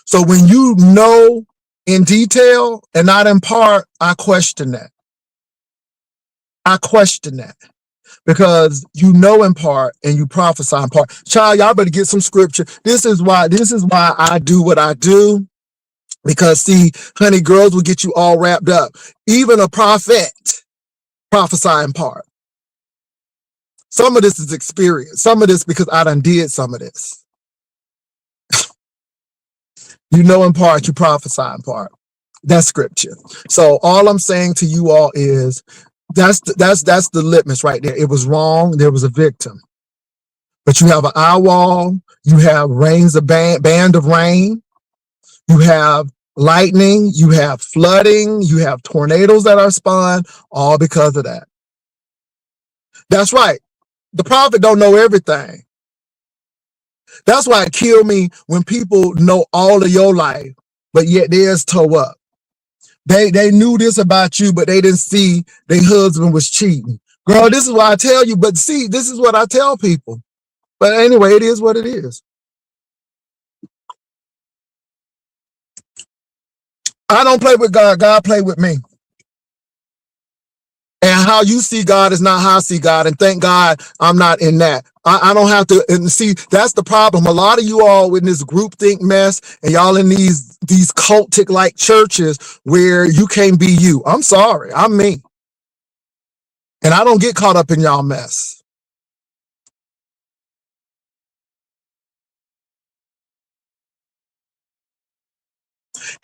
So when you know in detail and not in part, I question that. I question that. Because you know in part and you prophesy in part. Child, y'all better get some scripture. This is why I do what I do. Because see, honey, girls will get you all wrapped up. Even a prophet prophesy in part. Some of this is experience. Some of this because I done did some of this. You know in part, you prophesy in part. That's scripture. So all I'm saying to you all is that's the litmus right there. It was wrong. There was a victim. But you have an eye wall. You have rains, a band of rain. You have lightning. You have flooding. You have tornadoes that are spun, all because of that. That's right. The prophet don't know everything. That's why it killed me when people know all of your life, but yet theirs toe up. They knew this about you, but they didn't see their husband was cheating. Girl, this is what I tell you, but see, this is what I tell people. But anyway, it is what it is. I don't play with God. God play with me. And how you see God is not how I see God. And thank God I'm not in that. I don't have to. And see, that's the problem. A lot of you all in this groupthink mess and y'all in these cultic like churches where you can't be you. I'm sorry. I'm me. And I don't get caught up in y'all mess.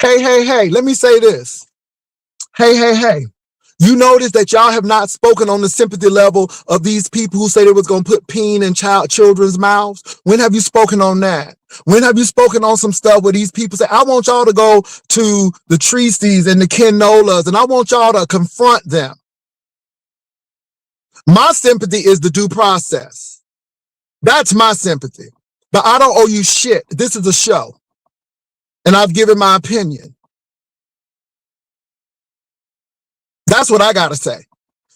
Hey, let me say this. Hey. You notice that y'all have not spoken on the sympathy level of these people who say they was going to put peen in children's mouths. When have you spoken on that? When have you spoken on some stuff where these people say, I want y'all to go to the Treacies and the Ken Nolas, and I want y'all to confront them. My sympathy is the due process. That's my sympathy. But I don't owe you shit. This is a show. And I've given my opinion. That's what I got to say.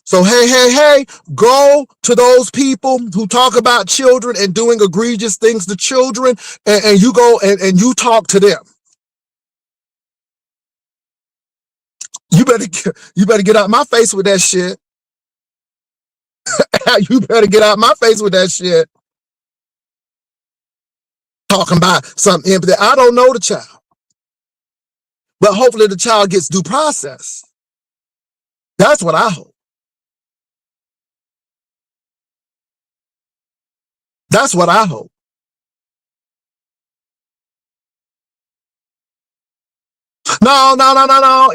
So, hey, go to those people who talk about children and doing egregious things to children, and you go and you talk to them. You better get out my face with that shit. You better get out my face with that shit. Talking about some empathy. I don't know the child. But hopefully the child gets due process. That's what I hope. That's what I hope. No.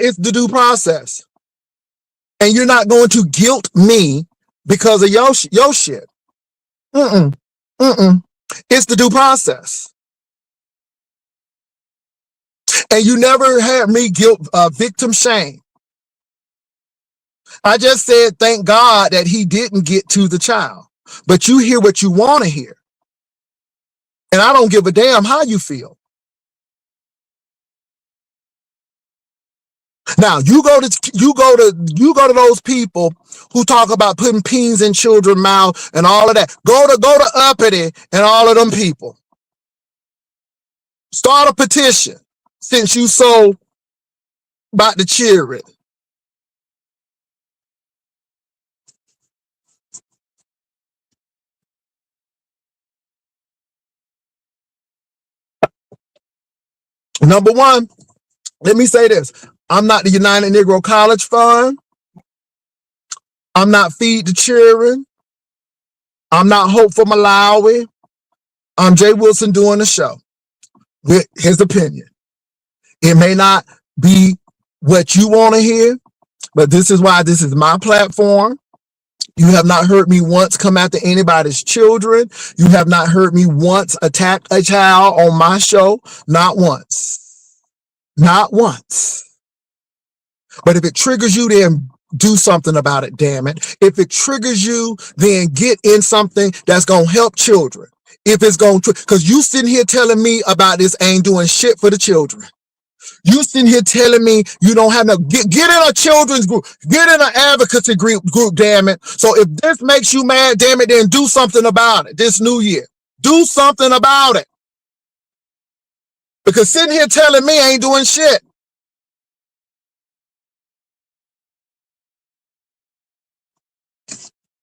It's the due process. And you're not going to guilt me because of your shit. It's the due process. And you never had me victim shame. I just said, thank God that he didn't get to the child. but you hear what you want to hear. And I don't give a damn how you feel. Now you go to those people who talk about putting peens in children's mouth and all of that. Go to Uppity and all of them people. Start a petition since you so about to cheer it. Number one, let me say this. I'm not the United Negro College Fund. I'm not Feed the Children. I'm not Hope for Malawi. I'm Jay Wilson doing the show with his opinion. It may not be what you want to hear, but this is why this is my platform. You have not heard me once come after anybody's children. You have not heard me once attack a child on my show. Not once. Not once. But if it triggers you, then do something about it, damn it. If it triggers you, then get in something that's going to help children. If it's going to, because you sitting here telling me about this ain't doing shit for the children. You sitting here telling me you don't have no, get in a children's group, get in an advocacy group, damn it. So if this makes you mad, damn it, then do something about it this new year. Do something about it. Because sitting here telling me ain't doing shit.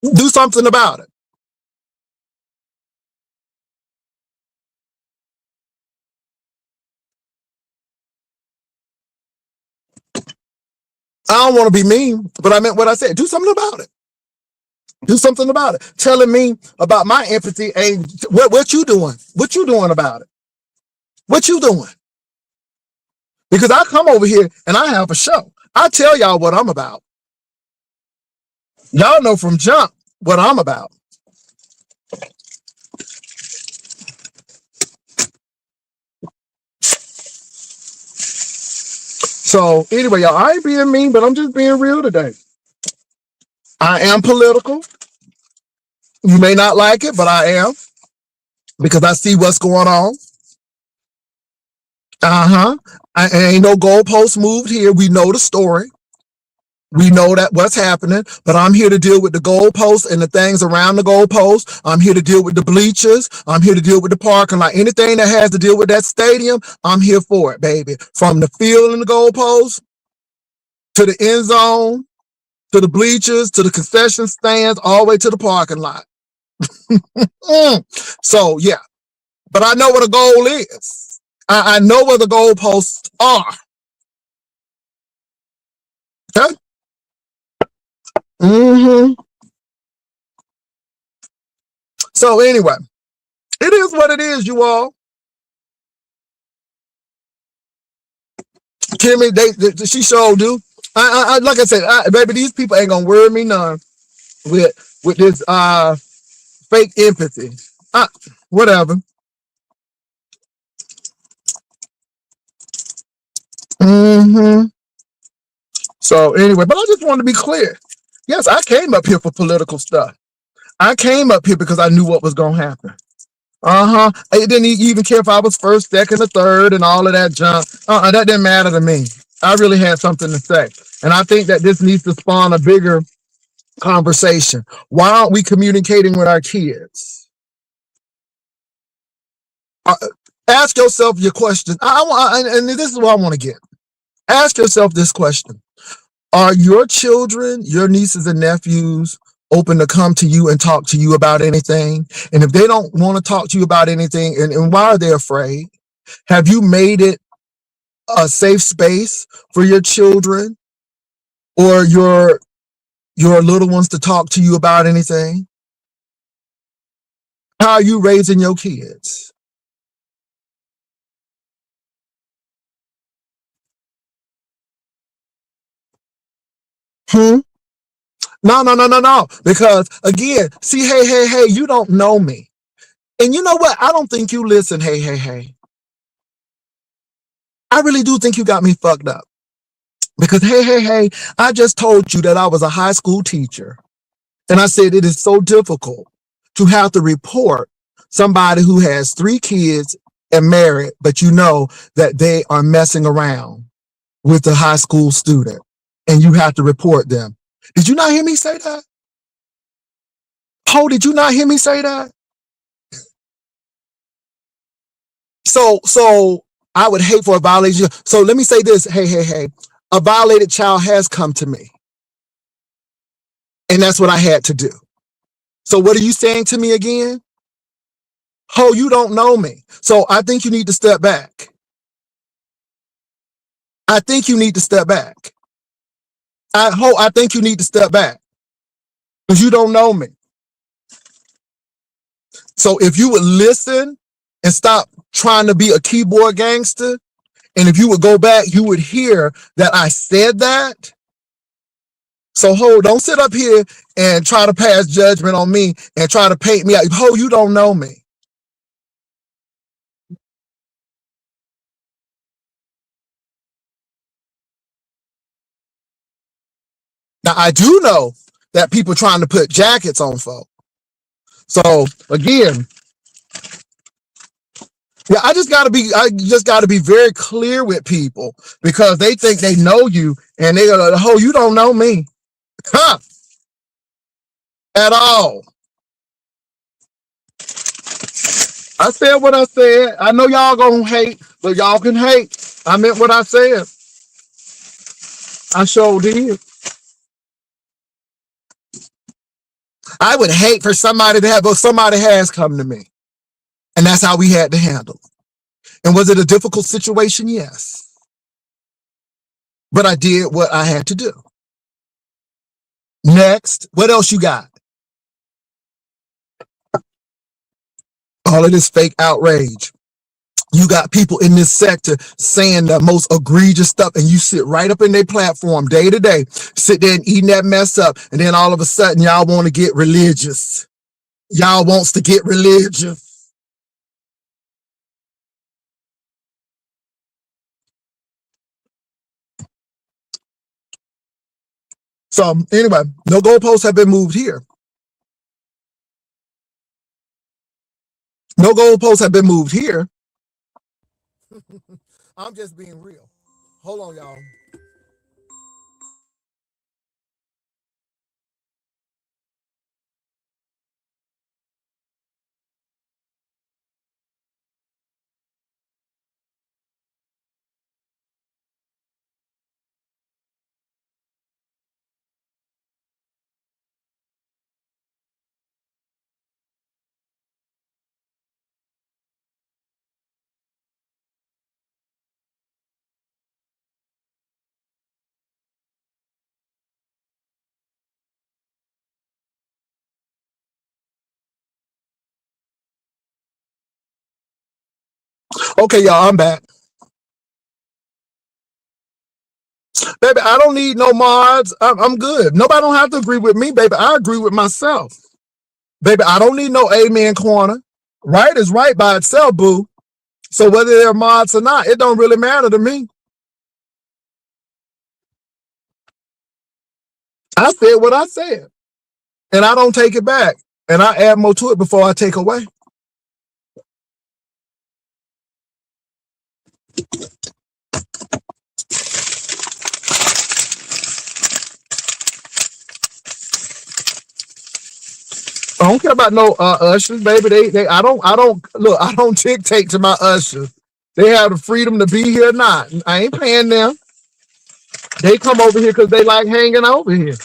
Do something about it. I don't want to be mean, but I meant what I said. Do something about it. Do something about it. Telling me about my empathy ain't what you doing? What you doing about it? What you doing? Because I come over here and I have a show. I tell y'all what I'm about. Y'all know from jump what I'm about. So anyway, y'all, I ain't being mean, but I'm just being real today. I am political. You may not like it, but I am. Because I see what's going on. Ain't no goalpost moved here. We know the story. We know that what's happening, but I'm here to deal with the goalposts and the things around the goalposts. I'm here to deal with the bleachers. I'm here to deal with the parking lot. Anything that has to deal with that stadium, I'm here for it, baby. From the field and the goalposts to the end zone, to the bleachers, to the concession stands, all the way to the parking lot. So, yeah. But I know what a goal is. I know where the goalposts are. Okay? So anyway, it is what it is, you all. Kimmy, she sure do. I like I said, baby, these people ain't gonna worry me none with this fake empathy. Whatever. So anyway, but I just want to be clear. Yes, I came up here for political stuff. I came up here because I knew what was gonna happen. I didn't even care if I was first, second, or third, and all of that junk. That didn't matter to me. I really had something to say, and I think that this needs to spawn a bigger conversation. Why aren't we communicating with our kids? Ask yourself your question. And this is what I want to get. Ask yourself this question. Are your children, your nieces and nephews, open to come to you and talk to you about anything? And if they don't want to talk to you about anything, and why are they afraid? Have you made it a safe space for your children or your little ones to talk to you about anything? How are you raising your kids? No. Because again, see, hey, you don't know me. And you know what? I don't think you listen, hey. I really do think you got me fucked up. Because hey, I just told you that I was a high school teacher. And I said it is so difficult to have to report somebody who has 3 kids and married, but you know that they are messing around with a high school student and you have to report them? Did you not hear me say that? Oh, did you not hear me say that? So I would hate for a violation. So let me say this. Hey, a violated child has come to me. And that's what I had to do. So what are you saying to me again? Oh, you don't know me. So I think you need to step back. I think you need to step back. I think you need to step back because you don't know me. So if you would listen and stop trying to be a keyboard gangster, and if you would go back, you would hear that I said that. So, don't sit up here and try to pass judgment on me and try to paint me out. You don't know me. Now, I do know that people trying to put jackets on folks. So, again, yeah, I just gotta be very clear with people because they think they know you and they go, you don't know me. Huh? At all. I said what I said. I know y'all gonna hate, but y'all can hate. I meant what I said. I sure did. I would hate for somebody to have, but somebody has come to me. And that's how we had to handle it. And was it a difficult situation? Yes. But I did what I had to do. Next, what else you got? All of this fake outrage. You got people in this sector saying the most egregious stuff, and you sit right up in their platform day to day, sit there and eating that mess up, and then all of a sudden y'all want to get religious. Y'all wants to get religious. So anyway, no goalposts have been moved here. No goalposts have been moved here. I'm just being real. Hold on, y'all. Okay, y'all, I'm back. Baby, I don't need no mods. I'm good. Nobody don't have to agree with me, baby. I agree with myself. Baby, I don't need no amen corner. Right is right by itself, boo. So whether they're mods or not, it don't really matter to me. I said what I said, and I don't take it back. And I add more to it before I take away. I don't care about no ushers, baby. They I don't look, I don't dictate to my ushers. They have the freedom to be here or not. I ain't paying them. They come over here because they like hanging over here.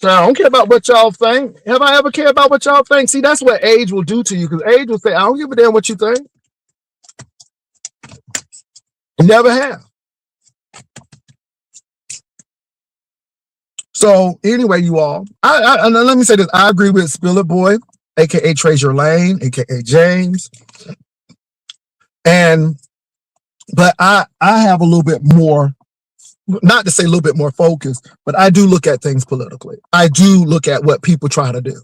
So I don't care about what y'all think. Have I ever cared about what y'all think? See, that's what age will do to you, because age will say, I don't give a damn what you think. Never have. So anyway, you all, and let me say this. I agree with Spill It Boy, aka Treasure Lane, aka James. But I have a little bit more, not to say a little bit more focus, but I do look at things politically. I do look at what people try to do.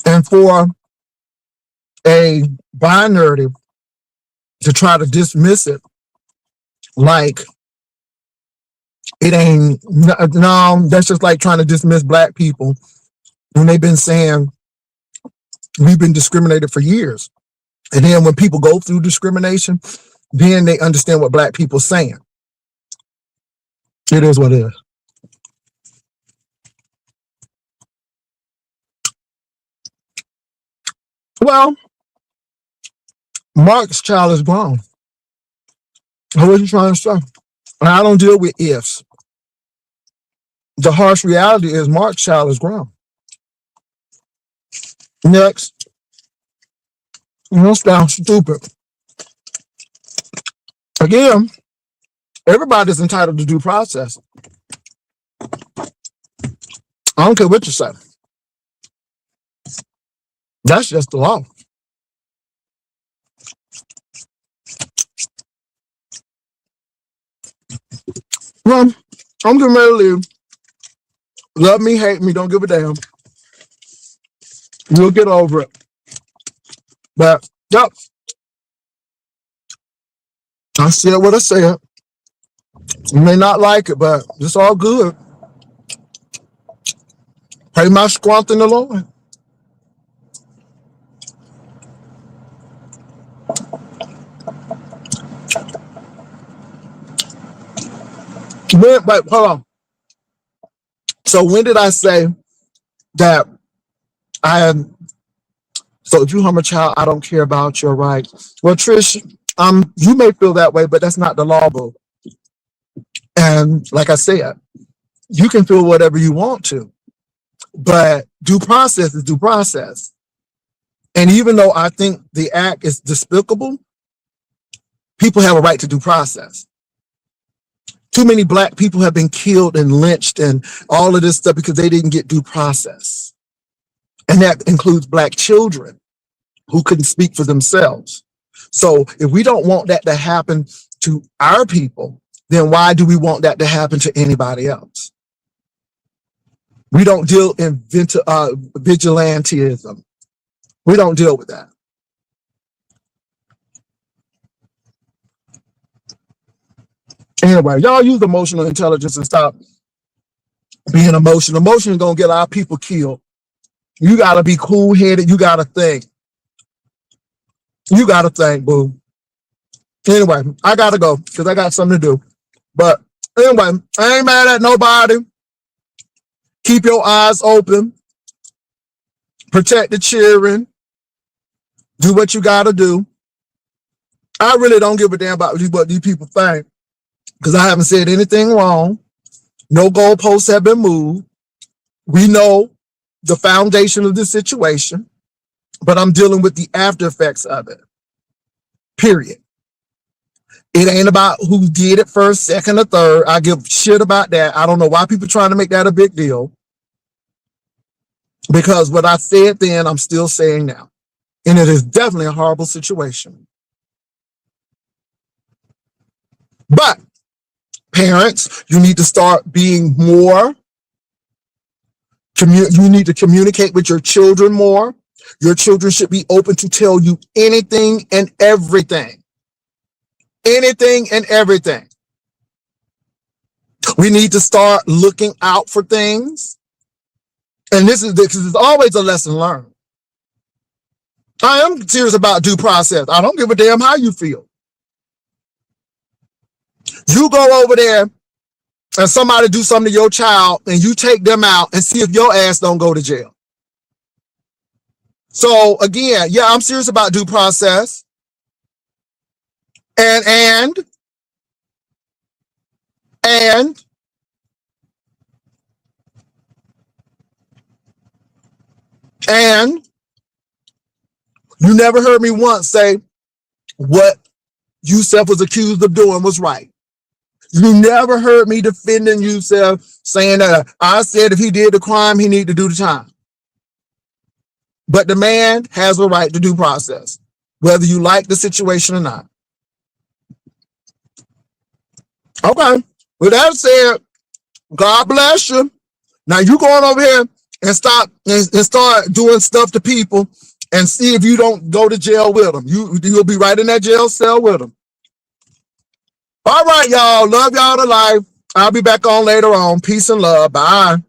And for a binary to try to dismiss it like It ain't, no, that's just like trying to dismiss black people when they've been saying we've been discriminated for years. And then when people go through discrimination, then they understand what black people saying. It is what it is. Well, Mark's child is grown. What are you trying to say? And I don't deal with ifs. The harsh reality is Mark's child is grown. Next. You know, sound stupid. Again, everybody's entitled to due process. I don't care what you say. That's just the law. Well, I'm getting ready to leave. Love me, hate me, don't give a damn. You'll get over it. But, yep. I said what I said. You may not like it, but it's all good. Pay my squat in the Lord. But hold on. So when did I say that I am? So if you harm a child, I don't care about your rights. Well, Trish, you may feel that way, but that's not the law book. And like I said, you can feel whatever you want to, but due process is due process. And even though I think the act is despicable, people have a right to due process. Too many black people have been killed and lynched and all of this stuff because they didn't get due process. And that includes black children who couldn't speak for themselves. So if we don't want that to happen to our people, then why do we want that to happen to anybody else? We don't deal in vigilantism. We don't deal with that. Anyway, y'all use emotional intelligence and stop being emotional. Emotion is going to get our people killed. You got to be cool-headed. You got to think. You got to think, boo. Anyway, I got to go because I got something to do. But anyway, I ain't mad at nobody. Keep your eyes open. Protect the children. Do what you got to do. I really don't give a damn about what these people think because I haven't said anything wrong. No goalposts have been moved. We know the foundation of this situation, but I'm dealing with the after effects of it. Period. It ain't about who did it first, second, or third. I give shit about that. I don't know why people trying to make that a big deal. Because what I said then, I'm still saying now. And it is definitely a horrible situation. But parents, you need to start being more. You need to communicate with your children more. Your children should be open to tell you anything and everything. Anything and everything. We need to start looking out for things. And this is always a lesson learned. I am serious about due process. I don't give a damn how you feel. You go over there and somebody do something to your child and you take them out and see if your ass don't go to jail. So again, yeah, I'm serious about due process. And you never heard me once say what Yusef was accused of doing was right. You never heard me defending Yusef saying that I said if he did the crime, he need to do the time. But the man has a right to due process, whether you like the situation or not. Okay. With that said, God bless you. Now you going over here and stop and start doing stuff to people and see if you don't go to jail with them. You'll be right in that jail cell with them. All right, y'all. Love y'all to life. I'll be back on later on. Peace and love. Bye.